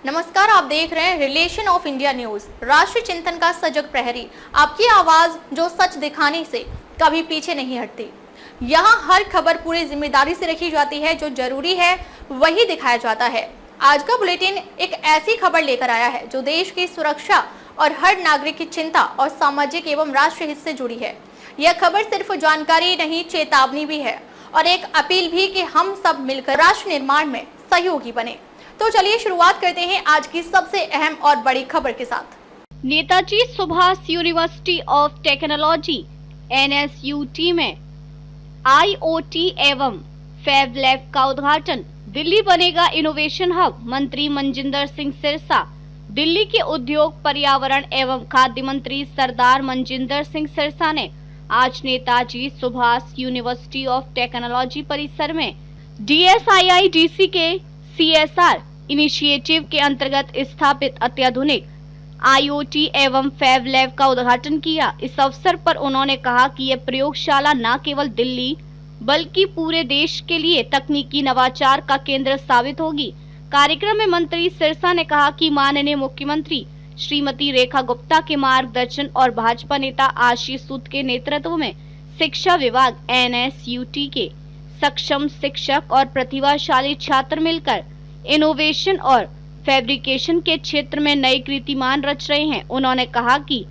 नमस्कार, आप देख रहे हैं रिलेशन ऑफ इंडिया न्यूज, राष्ट्रीय चिंतन का सजग प्रहरी। आपकी आवाज जो सच दिखाने से कभी पीछे नहीं हटती। यहाँ हर खबर पूरी जिम्मेदारी से रखी जाती है, जो जरूरी है वही दिखाया जाता है। आज का बुलेटिन एक ऐसी खबर लेकर आया है जो देश की सुरक्षा और हर नागरिक की चिंता और सामाजिक एवं राष्ट्रीय हित से जुड़ी है। यह खबर सिर्फ जानकारी नहीं, चेतावनी भी है और एक अपील भी कि हम सब मिलकर राष्ट्र निर्माण में सहयोगी बने। तो चलिए शुरुआत करते हैं आज की सबसे अहम और बड़ी खबर के साथ। Netaji Subhash university of technology NSUT में IoT एवं फैब लैब का उद्घाटन। दिल्ली बनेगा इनोवेशन हब, मंत्री मनजिंदर सिंह सिरसा। दिल्ली के उद्योग, पर्यावरण एवं खाद्य मंत्री सरदार मनजिंदर सिंह सिरसा ने आज Netaji Subhash university of technology परिसर में DSIIDC के CSR इनिशिएटिव के अंतर्गत स्थापित अत्याधुनिक IoT एवं फैब लैब का उद्घाटन किया। इस अवसर पर उन्होंने कहा कि यह प्रयोगशाला न केवल दिल्ली बल्कि पूरे देश के लिए तकनीकी नवाचार का केंद्र साबित होगी। कार्यक्रम में मंत्री सिरसा ने कहा कि माननीय मुख्यमंत्री श्रीमती रेखा गुप्ता के मार्गदर्शन और भाजपा नेता आशीष सूद के नेतृत्व में शिक्षा विभाग NSUT के सक्षम शिक्षक और प्रतिभाशाली छात्र मिलकर इनोवेशन और फैब्रिकेशन के क्षेत्र में नए कीर्तिमान रच रहे हैं। उन्होंने कहा कि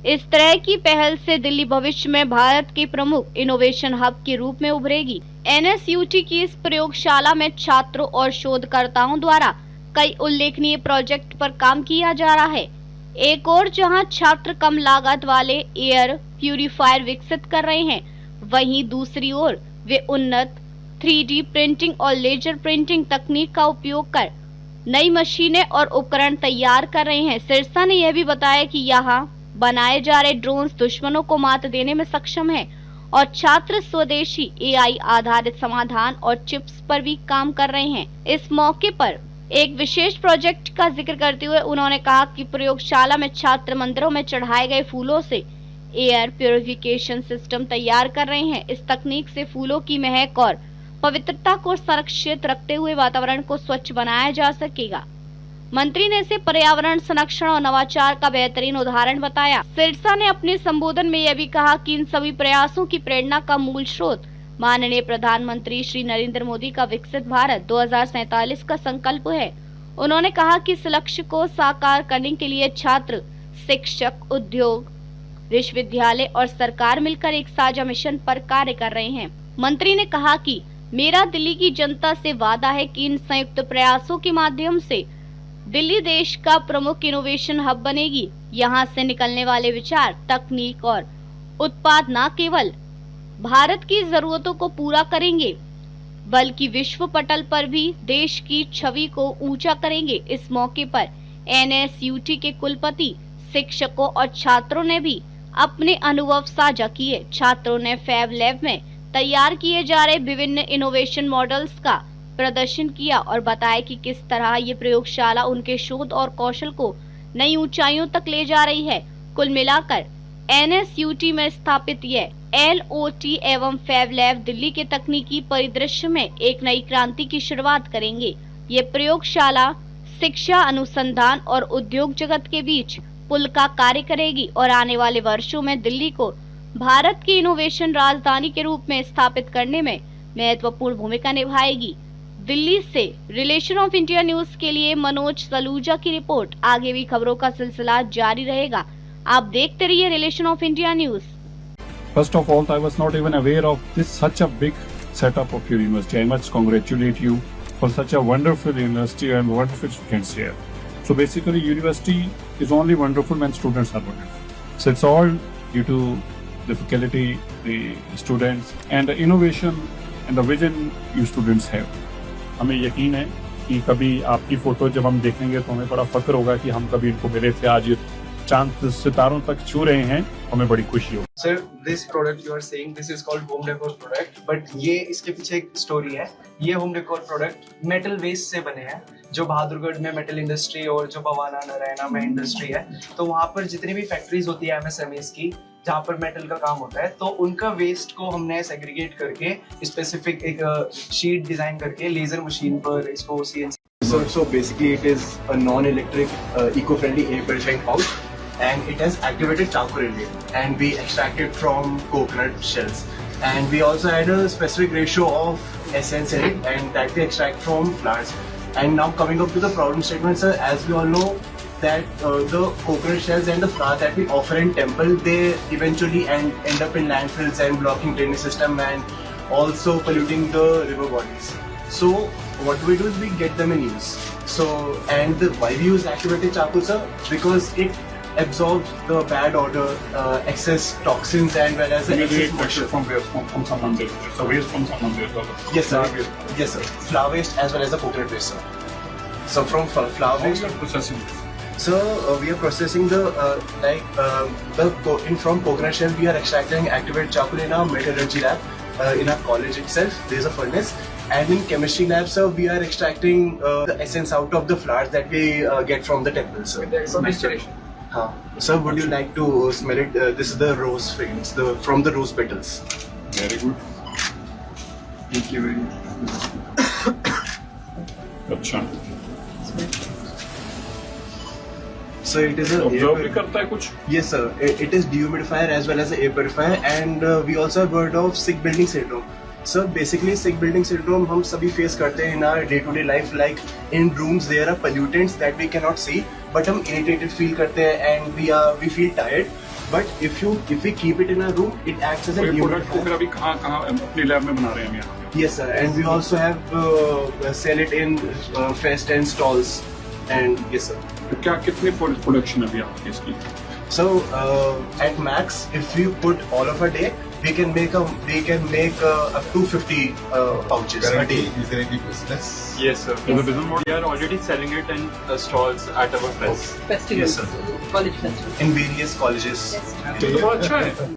इस तरह की पहल से दिल्ली भविष्य में भारत के प्रमुख इनोवेशन हब के रूप में उभरेगी। NSUT की इस प्रयोगशाला में छात्रों और शोधकर्ताओं द्वारा कई उल्लेखनीय प्रोजेक्ट पर काम किया जा रहा है। एक और जहां छात्र कम लागत वाले एयर प्यूरिफायर विकसित कर रहे हैं, वहीं दूसरी ओर वे उन्नत 3D प्रिंटिंग और लेजर प्रिंटिंग तकनीक का उपयोग कर नई मशीनें और उपकरण तैयार कर रहे हैं। सिरसा ने यह भी बताया कि यहाँ बनाए जा रहे ड्रोन्स दुश्मनों को मात देने में सक्षम हैं और छात्र स्वदेशी AI आधारित समाधान और चिप्स पर भी काम कर रहे हैं। इस मौके पर एक विशेष प्रोजेक्ट का जिक्र करते हुए उन्होंने कहा कि प्रयोगशाला में छात्र मंदिरों में चढ़ाए गए फूलों से एयर प्यूरिफिकेशन सिस्टम तैयार कर रहे हैं। इस तकनीक से फूलों की महक और पवित्रता को संरक्षित रखते हुए वातावरण को स्वच्छ बनाया जा सकेगा। मंत्री ने इसे पर्यावरण संरक्षण और नवाचार का बेहतरीन उदाहरण बताया। सिरसा ने अपने संबोधन में यह भी कहा कि इन सभी प्रयासों की प्रेरणा का मूल स्रोत माननीय प्रधानमंत्री श्री नरेंद्र मोदी का विकसित भारत 2047 का संकल्प है। उन्होंने कहा कि इस लक्ष्य को साकार करने के लिए छात्र, शिक्षक, उद्योग, विश्वविद्यालय और सरकार मिलकर एक साझा मिशन पर कार्य कर रहे हैं। मंत्री ने कहा कि मेरा दिल्ली की जनता से वादा है कि इन संयुक्त प्रयासों के माध्यम से दिल्ली देश का प्रमुख इनोवेशन हब बनेगी। यहाँ से निकलने वाले विचार, तकनीक और उत्पाद न केवल भारत की जरूरतों को पूरा करेंगे बल्कि विश्व पटल पर भी देश की छवि को ऊंचा करेंगे। इस मौके पर NSUT के कुलपति, शिक्षकों और छात्रों ने भी अपने अनुभव साझा किए। छात्रों ने फैब लैब में तैयार किए जा रहे विभिन्न इनोवेशन मॉडल्स का प्रदर्शन किया और बताया कि किस तरह ये प्रयोगशाला उनके शोध और कौशल को नई ऊंचाइयों तक ले जा रही है। कुल मिलाकर NSUT में स्थापित यह LOT एवं फैब लैब दिल्ली के तकनीकी परिदृश्य में एक नई क्रांति की शुरुआत करेंगे। ये प्रयोगशाला शिक्षा, अनुसंधान और उद्योग जगत के बीच पुल का कार्य करेगी और आने वाले वर्षों में दिल्ली को भारत की इनोवेशन राजधानी के रूप में स्थापित करने में महत्वपूर्ण भूमिका निभाएगी। दिल्ली से रिलेशन ऑफ इंडिया न्यूज के लिए मनोज सलूजा की रिपोर्ट। आगे भी खबरों का सिलसिला जारी रहेगा। आप देखते रहिए relation of India news. First of all, I was not even aware of this such a big setup of your university. I must congratulate you for such a wonderful university and wonderful students here. So basically, university is only wonderful when students are wonderful. So it's all due to the faculty, the students, and the innovation and the vision you students have. हमें यकीन है कि कभी आपकी photo जब हम देखेंगे तो हमें बड़ा फक्र होगा कि हम कभी इनको मिले थे, आज ये चांद सितारों तक छू रहे हैं, हमें बड़ी खुशी हो। Sir, this product you are saying this is called home decor product, but ये इसके पीछे एक स्टोरी है। ये home decor product metal waste से बने हैं। जो बहादुरगढ़ में मेटल इंडस्ट्री और जो बवाना नारायणा में इंडस्ट्री है, तो वहाँ पर जितनी भी फैक्ट्रीज होती है MSMEs की, जहाँ पर मेटल का काम होता है, तो उनका वेस्ट को हमने सेग्रीगेट करके स्पेसिफिक एक शीट डिजाइन करके लेजर मशीन पर इसको CNC So basically, it is a non-electric, eco-friendly air purifying pouch, and it has activated charcoal in it, and we extract it from coconut shells. And we also had a specific ratio of essence in it, and that we extract from flowers. And now coming up to the problem statement, sir, as we all know that the coconut shells and the flour that we offer in temple, they eventually end up in landfills and blocking drainage system and also polluting the river bodies. So what we do is we get them in use. So why we use activated charcoal, sir? Because it absorbs the bad odor, excess toxins, and whereas the excess moisture. from someone else. So waste from someone else. Yes, sir. Yes, sir. Flour waste as well as the coconut waste, sir. So from flour waste, Processing. so we are processing from coconut shell. We are extracting activated charcoal in our metallurgy lab. In our college itself, there is a furnace, and in chemistry lab, sir, we are extracting the essence out of the flowers that we get from the temple, sir. Maceration. Sir, would you like to smell it? This is the rose fragrance, from the rose petals. Very good. Thank you very much. अच्छा. So it is a Observe भी करता है कुछ? Yes, sir. It is dehumidifier as well as an air purifier, and we also have heard of sick building syndrome. So basically, sick building syndrome हम सभी face करते हैं in our day-to-day life. Like in rooms, there are pollutants that we cannot see, but हम irritated feel करते हैं and we feel tired. But if we keep it in a room, it acts as a कोई product को dehumidifier. फिर अभी कहाँ अपनी lab में बना रहे हैं हम यहाँ पे? Yes, sir. And we also have sell it in fest and stalls. And yes, sir. तो क्या कितने प्रोडक्शन अभी आपकी इसकी? So at max, if we put all of a day, we can make up to 50 pouches a day. Is there any business? Yes, sir. In the business model? We are already selling it in stalls at our press. Festival. Yes, sir. College festival. In various colleges. तो बहुत अच्छा है.